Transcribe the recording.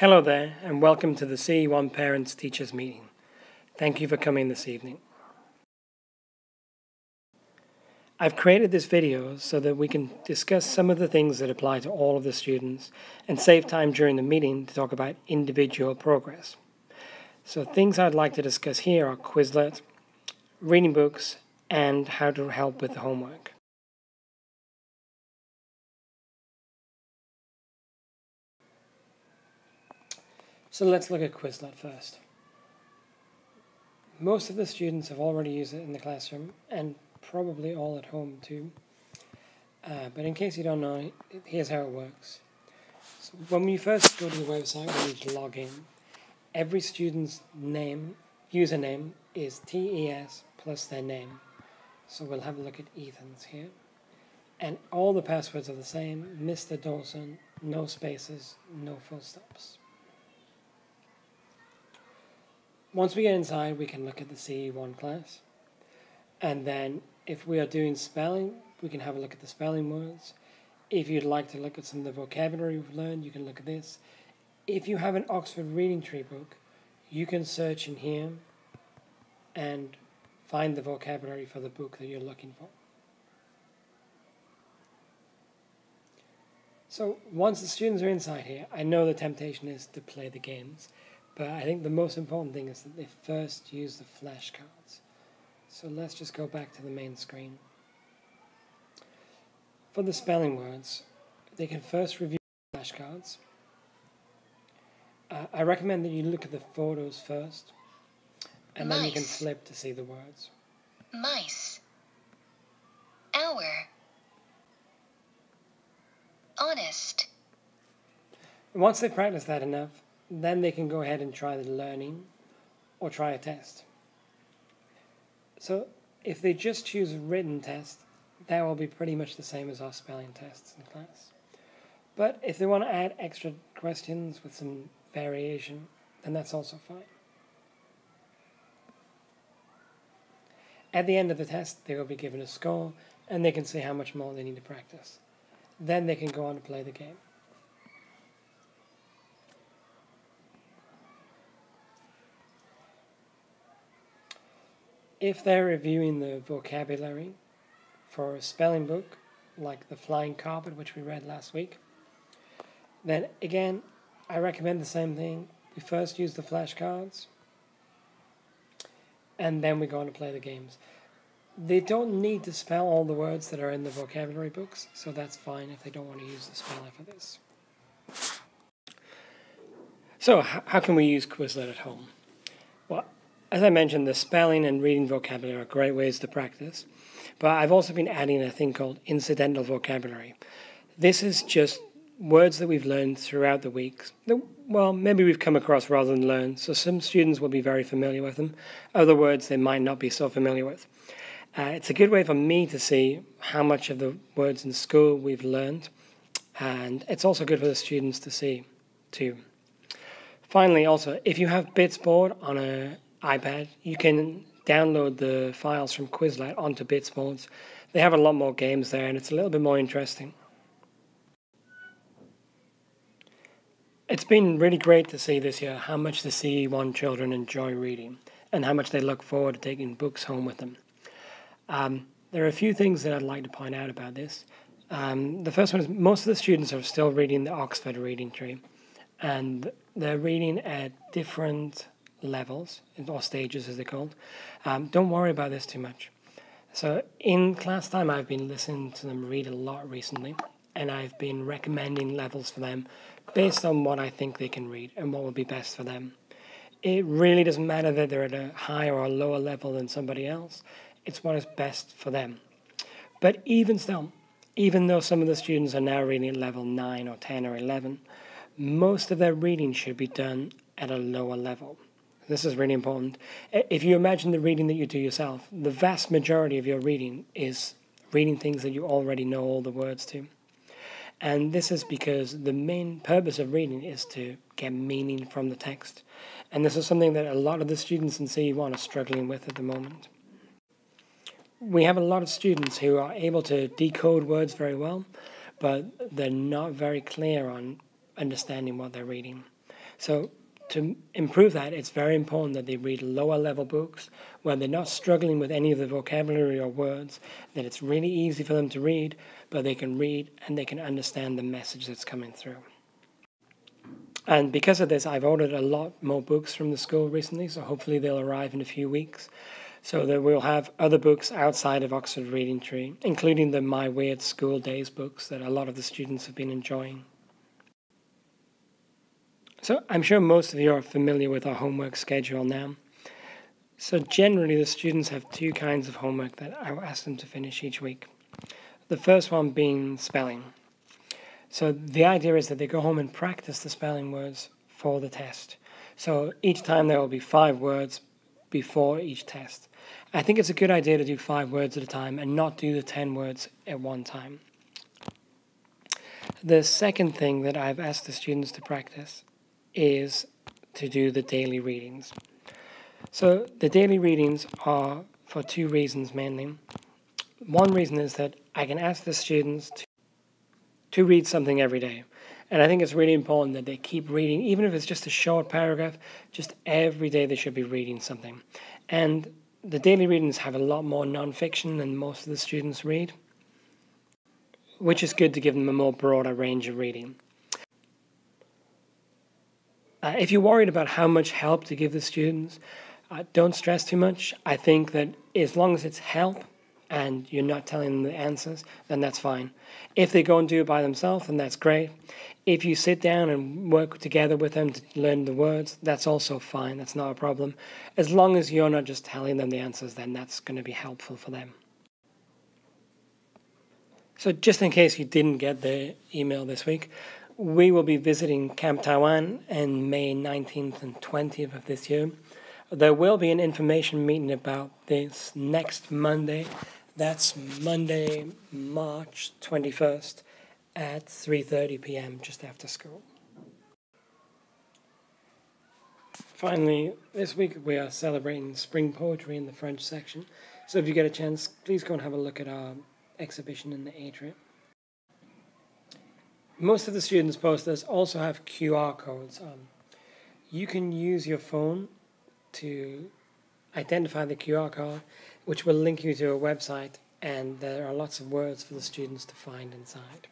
Hello there, and welcome to the CE1 Parents Teachers Meeting. Thank you for coming this evening. I've created this video so that we can discuss some of the things that apply to all of the students and save time during the meeting to talk about individual progress. So things I'd like to discuss here are Quizlet, reading books, and how to help with the homework. So let's look at Quizlet first. Most of the students have already used it in the classroom and probably all at home too. But in case you don't know, here's how it works. So when we first go to the website, we need to log in. Every student's username is TES plus their name. So we'll have a look at Ethan's here. And all the passwords are the same: Mr. Dawson, no spaces, no full stops. Once we get inside, we can look at the CE1 class. And then if we are doing spelling, we can have a look at the spelling words. If you'd like to look at some of the vocabulary we've learned, you can look at this. If you have an Oxford Reading Tree book, you can search in here and find the vocabulary for the book that you're looking for. So once the students are inside here, I know the temptation is to play the games. But I think the most important thing is that they first use the flashcards. So let's just go back to the main screen. For the spelling words, they can first review the flashcards. I recommend that you look at the photos first, and then you can flip to see the words. Mice. Hour. Honest. And once they've practiced that enough, then they can go ahead and try the learning or try a test. So if they just choose a written test, that will be pretty much the same as our spelling tests in class. But if they want to add extra questions with some variation, then that's also fine. At the end of the test, they will be given a score, and they can see how much more they need to practice. Then they can go on to play the game. If they're reviewing the vocabulary for a spelling book, like The Flying Carpet, which we read last week, then again, I recommend the same thing. We first use the flashcards, and then we go on to play the games. They don't need to spell all the words that are in the vocabulary books, so that's fine if they don't want to use the speller for this. So how can we use Quizlet at home? Well, as I mentioned, the spelling and reading vocabulary are great ways to practice, but I've also been adding a thing called incidental vocabulary. This is just words that we've learned throughout the week. Well, maybe we've come across rather than learned, so some students will be very familiar with them. Other words they might not be so familiar with. It's a good way for me to see how much of the words in school we've learned, and it's also good for the students to see too. Finally, also, if you have Bitsboard on an iPad, you can download the files from Quizlet onto Bitsboards. They have a lot more games there, and it's a little bit more interesting. It's been really great to see this year how much the CE1 children enjoy reading and how much they look forward to taking books home with them. There are a few things that I'd like to point out about this. The first one is most of the students are still reading the Oxford Reading Tree, and they're reading at different levels, or stages as they're called. Don't worry about this too much. So in class time, I've been listening to them read a lot recently, and I've been recommending levels for them based on what I think they can read and what would be best for them. It really doesn't matter that they're at a higher or lower level than somebody else. It's what is best for them. But even still, even though some of the students are now reading at level 9 or 10 or 11, most of their reading should be done at a lower level. This is really important. If you imagine the reading that you do yourself, the vast majority of your reading is reading things that you already know all the words to. And this is because the main purpose of reading is to get meaning from the text. And this is something that a lot of the students in CE1 are struggling with at the moment. We have a lot of students who are able to decode words very well, but they're not very clear on understanding what they're reading. So to improve that, it's very important that they read lower level books where they're not struggling with any of the vocabulary or words, that it's really easy for them to read, but they can read and they can understand the message that's coming through. And because of this, I've ordered a lot more books from the school recently, so hopefully they'll arrive in a few weeks, so that we'll have other books outside of Oxford Reading Tree, including the My Weird School Days books that a lot of the students have been enjoying. So I'm sure most of you are familiar with our homework schedule now. So generally the students have two kinds of homework that I ask them to finish each week. The first one being spelling. So the idea is that they go home and practice the spelling words for the test. So each time there will be 5 words before each test. I think it's a good idea to do 5 words at a time and not do the 10 words at one time. The second thing that I've asked the students to practice is to do the daily readings. So the daily readings are for 2 reasons mainly. One reason is that I can ask the students to read something every day. And I think it's really important that they keep reading, even if it's just a short paragraph, just every day they should be reading something. And the daily readings have a lot more non-fiction than most of the students read, which is good to give them a more broader range of reading. If you're worried about how much help to give the students, don't stress too much. I think that as long as it's help and you're not telling them the answers, then that's fine. If they go and do it by themselves, then that's great. If you sit down and work together with them to learn the words, that's also fine. That's not a problem. As long as you're not just telling them the answers, then that's going to be helpful for them. So just in case you didn't get the email this week, we will be visiting Camp Taiwan on May 19th and 20th of this year. There will be an information meeting about this next Monday. That's Monday, March 21st at 3:30 p.m. just after school. Finally, this week we are celebrating spring poetry in the French section. So if you get a chance, please go and have a look at our exhibition in the atrium. Most of the students' posters also have QR codes. You can use your phone to identify the QR code, which will link you to a website, and there are lots of words for the students to find inside.